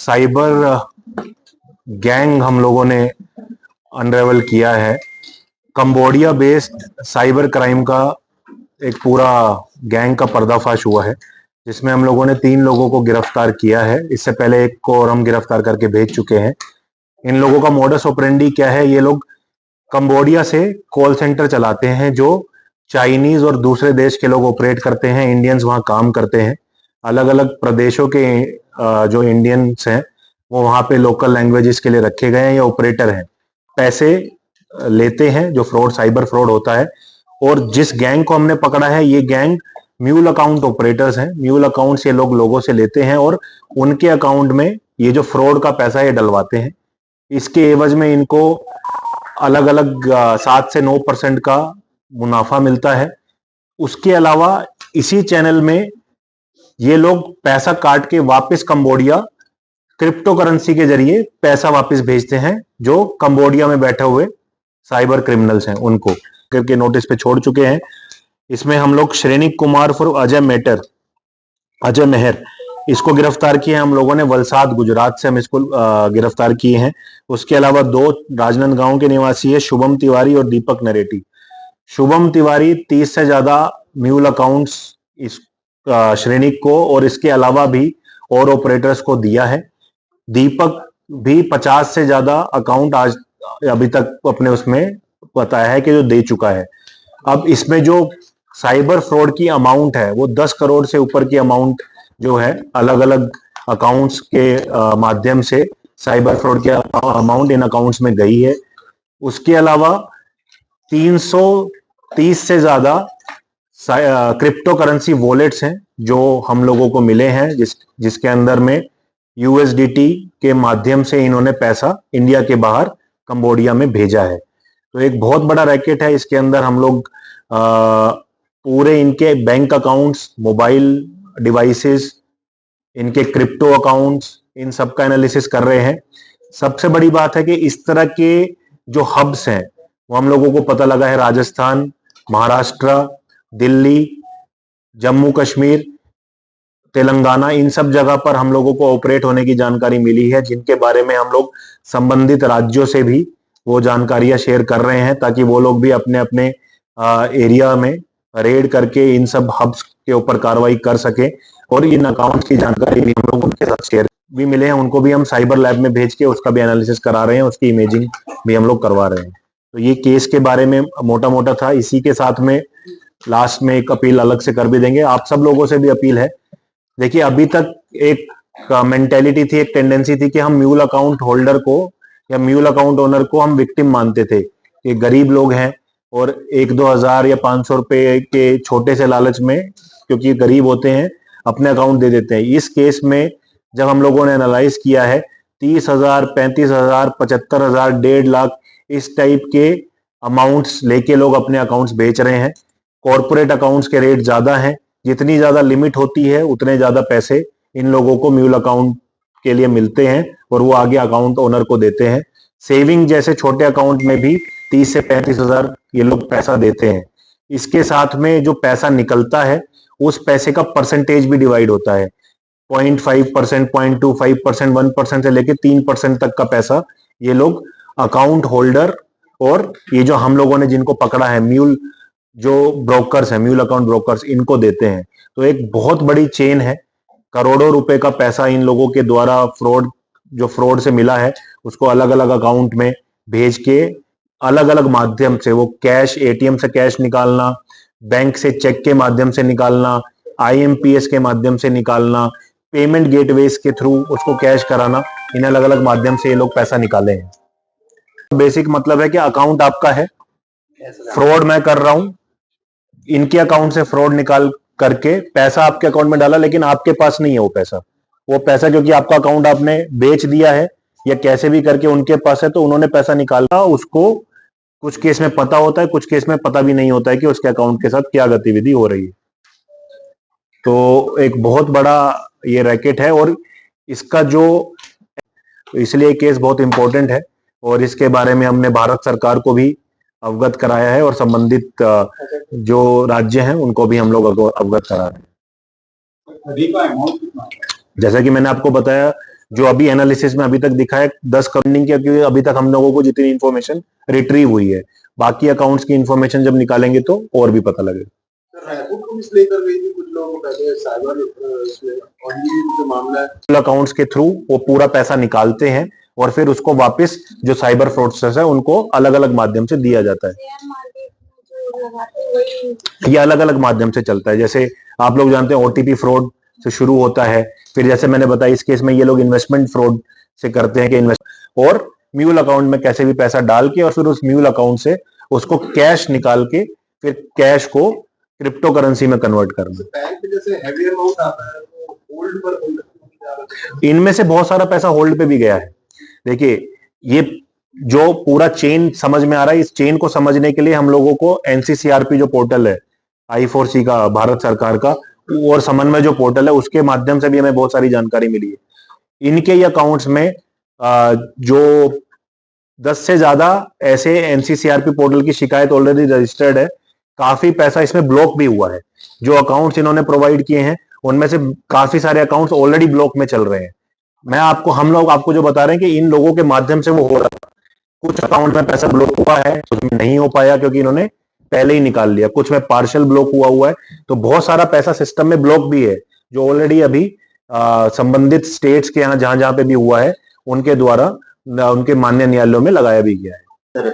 Cyber gang हम लोगों ने अनरेवल किया है। कंबोडिया बेस्ड साइबर क्राइम का एक पूरा गैंग का पर्दाफाश हुआ है, जिसमें हम लोगों ने 3 लोगों को गिरफ्तार किया है। इससे पहले एक को और हम गिरफ्तार करके भेज चुके हैं। इन लोगों का मोडस ऑपरेंडी क्या है? ये लोग कंबोडिया से कॉल सेंटर चलाते हैं, जो चाइनीज और दूसरे देश के लोग ऑपरेट करते हैं। इंडियंस वहां काम करते हैं। अलग अलग प्रदेशों के जो इंडियंस हैं वो वहां पे लोकल लैंग्वेजेस के लिए रखे गए हैं या ऑपरेटर हैं। पैसे लेते हैं, जो फ्रॉड साइबर फ्रॉड होता है। और जिस गैंग को हमने पकड़ा है, ये गैंग म्यूल अकाउंट ऑपरेटर्स हैं। म्यूल अकाउंट से लोग लोगों से लेते हैं और उनके अकाउंट में ये जो फ्रॉड का पैसा ये डलवाते हैं। इसके एवज में इनको अलग अलग 7 से 9% का मुनाफा मिलता है। उसके अलावा इसी चैनल में ये लोग पैसा काट के वापस कंबोडिया क्रिप्टो करेंसी के जरिए पैसा वापस भेजते हैं, जो कंबोडिया में बैठे हुए साइबर क्रिमिनल्स हैं उनको करके नोटिस पे छोड़ चुके हैं। इसमें हम लोग श्रेणिक कुमार फॉर अजय मेहर इसको गिरफ्तार किए हैं हम लोगों ने। वलसाड गुजरात से हम इसको गिरफ्तार किए हैं। उसके अलावा 2 राजनांदगांव के निवासी है, शुभम तिवारी और दीपक नरेटी। शुभम तिवारी 30 से ज्यादा म्यूल अकाउंट्स इस श्रेणिक को और इसके अलावा भी और ऑपरेटर्स को दिया है। दीपक भी 50 से ज्यादा अकाउंट आज अभी तक अपने उसमें बताया है कि जो दे चुका है। अब इसमें जो साइबर फ्रॉड की अमाउंट है वो 10 करोड़ से ऊपर की अमाउंट जो है अलग अलग अकाउंट्स के माध्यम से साइबर फ्रॉड की अमाउंट इन अकाउंट्स में गई है। उसके अलावा 330 से ज्यादा क्रिप्टो करेंसी वॉलेट्स हैं जो हम लोगों को मिले हैं, जिसके अंदर में यूएसडीटी के माध्यम से इन्होंने पैसा इंडिया के बाहर कंबोडिया में भेजा है। तो एक बहुत बड़ा रैकेट है। इसके अंदर हम लोग पूरे इनके बैंक अकाउंट्स, मोबाइल डिवाइसेस, इनके क्रिप्टो अकाउंट्स, इन सब का एनालिसिस कर रहे हैं। सबसे बड़ी बात है कि इस तरह के जो हब्स हैं वो हम लोगों को पता लगा है राजस्थान, महाराष्ट्र, दिल्ली, जम्मू कश्मीर, तेलंगाना, इन सब जगह पर हम लोगों को ऑपरेट होने की जानकारी मिली है, जिनके बारे में हम लोग संबंधित राज्यों से भी वो जानकारियां शेयर कर रहे हैं, ताकि वो लोग भी अपने अपने एरिया में रेड करके इन सब हब्स के ऊपर कार्रवाई कर सके। और इन अकाउंट्स की जानकारी भी हम लोग उनके साथ शेयर भी मिले हैं, उनको भी हम साइबर लैब में भेज के उसका भी एनालिसिस करा रहे हैं, उसकी इमेजिंग भी हम लोग करवा रहे हैं। तो ये केस के बारे में मोटा मोटा था। इसी के साथ में लास्ट में एक अपील अलग से कर भी देंगे। आप सब लोगों से भी अपील है, देखिए अभी तक एक मेंटेलिटी थी, एक टेंडेंसी थी कि हम म्यूल अकाउंट होल्डर को या म्यूल अकाउंट ओनर को हम विक्टिम मानते थे कि गरीब लोग हैं और 1-2 हजार या 500 रुपए के छोटे से लालच में, क्योंकि गरीब होते हैं, अपने अकाउंट दे देते हैं। इस केस में जब हम लोगों ने एनालाइज किया है, 30,000, 35,000, 75,000, 1.5 लाख इस टाइप के अमाउंट्स लेके लोग अपने अकाउंट्स बेच रहे हैं। कॉर्पोरेट अकाउंट्स के रेट ज्यादा हैं, जितनी ज्यादा लिमिट होती है उतने ज्यादा पैसे इन लोगों को म्यूल अकाउंट के लिए मिलते हैं और वो आगे अकाउंट ओनर को देते हैं। सेविंग जैसे छोटे अकाउंट में भी 30 से 35,000 ये लोग पैसा देते हैं। इसके साथ में जो पैसा निकलता है उस पैसे का परसेंटेज भी डिवाइड होता है। 0.5%, 0.25%, 1% से लेके 3% तक का पैसा ये लोग अकाउंट होल्डर और ये जो हम लोगों ने जिनको पकड़ा है म्यूल जो ब्रोकर्स हैं, म्यूल अकाउंट ब्रोकर्स, इनको देते हैं। तो एक बहुत बड़ी चेन है। करोड़ों रुपए का पैसा इन लोगों के द्वारा फ्रॉड से मिला है, उसको अलग अलग अकाउंट में भेज के अलग अलग माध्यम से वो कैश, एटीएम से कैश निकालना, बैंक से चेक के माध्यम से निकालना, आईएमपीएस के माध्यम से निकालना, पेमेंट गेटवेज के थ्रू उसको कैश कराना, इन अलग अलग माध्यम से ये लोग पैसा निकाले हैं। बेसिक मतलब है कि अकाउंट आपका है, फ्रॉड मैं कर रहा हूं, इनके अकाउंट से फ्रॉड निकाल करके पैसा आपके अकाउंट में डाला, लेकिन आपके पास नहीं है वो पैसा क्योंकि आपका अकाउंट आपने बेच दिया है या कैसे भी करके उनके पास है, तो उन्होंने पैसा निकाला। उसको कुछ केस में पता होता है, कुछ केस में पता भी नहीं होता है कि उसके अकाउंट के साथ क्या गतिविधि हो रही है। तो एक बहुत बड़ा ये रैकेट है और इसका जो, इसलिए केस बहुत इंपॉर्टेंट है और इसके बारे में हमने भारत सरकार को भी अवगत कराया है और संबंधित जो राज्य हैं उनको भी हम लोग अवगत करा रहे हैं। जैसा कि मैंने आपको बताया, जो अभी एनालिसिस में अभी तक दिखा है 10 करोड़ की, क्योंकि अभी तक हम लोगों को जितनी इंफॉर्मेशन रिट्रीव हुई है, बाकी अकाउंट्स की इंफॉर्मेशन जब निकालेंगे तो और भी पता लगेगा। अकाउंट्स के थ्रू वो पूरा पैसा निकालते हैं और फिर उसको वापस जो साइबर फ्रॉडस्टर्स है उनको अलग अलग माध्यम से दिया जाता है। ये अलग अलग माध्यम से चलता है, जैसे आप लोग जानते हैं ओटीपी फ्रॉड से शुरू होता है, फिर जैसे मैंने बताया इस केस में ये लोग इन्वेस्टमेंट फ्रॉड से करते हैं कि इन्वेस्ट और म्यूल अकाउंट में कैसे भी पैसा डाल के और फिर उस म्यूल अकाउंट से उसको कैश निकाल के फिर कैश को क्रिप्टो करेंसी में कन्वर्ट करना। बैंक जैसे हैवी अमाउंट आता है तो होल्ड पर, इनमें से बहुत सारा पैसा होल्ड पे भी गया है। देखिए ये जो पूरा चेन समझ में आ रहा है, इस चेन को समझने के लिए हम लोगों को एनसीसीआरपी जो पोर्टल है I4C का, भारत सरकार का, और समन्वय जो पोर्टल है उसके माध्यम से भी हमें बहुत सारी जानकारी मिली है। इनके ही अकाउंट्स में जो 10 से ज्यादा ऐसे एनसीसीआरपी पोर्टल की शिकायत ऑलरेडी रजिस्टर्ड है, काफी पैसा इसमें ब्लॉक भी हुआ है। जो अकाउंट्स इन्होंने प्रोवाइड किए हैं उनमें से काफी सारे अकाउंट्स ऑलरेडी ब्लॉक में चल रहे हैं। हम लोग आपको जो बता रहे हैं कि इन लोगों के माध्यम से वो हो रहा था। कुछ अकाउंट में पैसा ब्लॉक हुआ है, उसमें नहीं हो पाया क्योंकि इन्होंने पहले ही निकाल लिया, कुछ में पार्शियल ब्लॉक हुआ है। तो बहुत सारा पैसा सिस्टम में ब्लॉक भी है जो ऑलरेडी अभी संबंधित स्टेट्स के यहाँ जहां जहां पे भी हुआ है उनके द्वारा उनके मान्य न्यायालयों में लगाया भी गया है।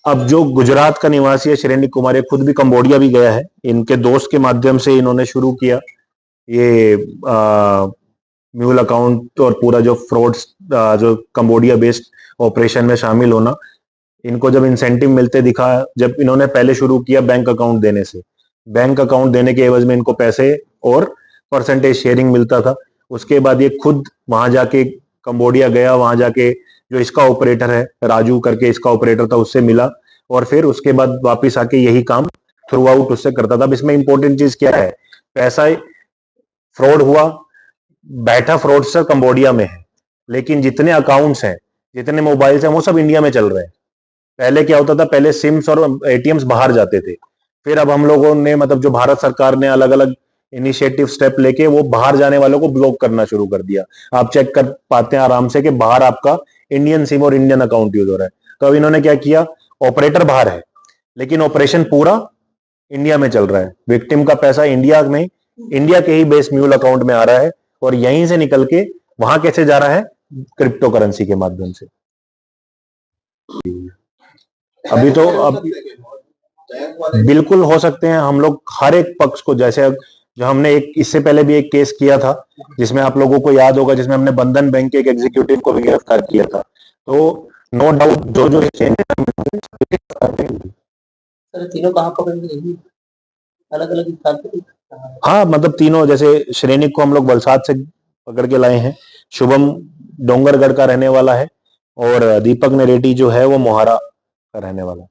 अब जो गुजरात का निवासी है श्रेणी कुमार, ये खुद भी कंबोडिया भी गया है, इनके दोस्त के माध्यम से इन्होंने शुरू किया ये म्यूल अकाउंट और पूरा जो फ्रॉड्स जो कंबोडिया बेस्ड ऑपरेशन में शामिल होना। इनको जब इंसेंटिव मिलते दिखा, जब इन्होंने पहले शुरू किया बैंक अकाउंट देने से, बैंक अकाउंट देने के एवज में इनको पैसे और परसेंटेज शेयरिंग मिलता था। उसके बाद ये खुद वहां जाके कंबोडिया गया, वहां जाके जो इसका ऑपरेटर है राजू करके इसका ऑपरेटर था उससे मिला और फिर उसके बाद वापिस आके यही काम थ्रू आउट उससे करता था। अब इसमें इंपॉर्टेंट चीज क्या है, पैसा फ्रॉड हुआ, बैठा फ्रॉडस्टर कंबोडिया में है, लेकिन जितने अकाउंट्स हैं जितने मोबाइल्स हैं वो सब इंडिया में चल रहे हैं। पहले क्या होता था, पहले सिम्स और एटीएम्स बाहर जाते थे, फिर अब हम लोगों ने मतलब जो भारत सरकार ने अलग अलग इनिशिएटिव स्टेप लेके वो बाहर जाने वालों को ब्लॉक करना शुरू कर दिया। आप चेक कर पाते हैं आराम से कि बाहर आपका इंडियन सिम और इंडियन अकाउंट यूज हो रहा है। तो अब इन्होंने क्या किया, ऑपरेटर बाहर है लेकिन ऑपरेशन पूरा इंडिया में चल रहा है। विक्टिम का पैसा इंडिया में, इंडिया के ही बेस म्यूल अकाउंट में आ रहा है और यहीं से निकल के वहां कैसे जा रहा है, क्रिप्टो करेंसी के माध्यम से। अभी तो अब बिल्कुल हो सकते हैं, हम लोग हर एक पक्ष को, जैसे जो हमने एक इससे पहले भी एक केस किया था जिसमें आप लोगों को याद होगा, जिसमें हमने बंधन बैंक के एक एग्जीक्यूटिव को भी गिरफ्तार किया था। तो नो डाउट जो जो तीनों कहां पकड़े, अलग अलग स्थान पे। हाँ मतलब तीनों, जैसे श्रेणी को हम लोग वलसाड से पकड़ के लाए हैं, शुभम डोंगरगढ़ का रहने वाला है और दीपक नेरेटी जो है वो मोहारा का रहने वाला है।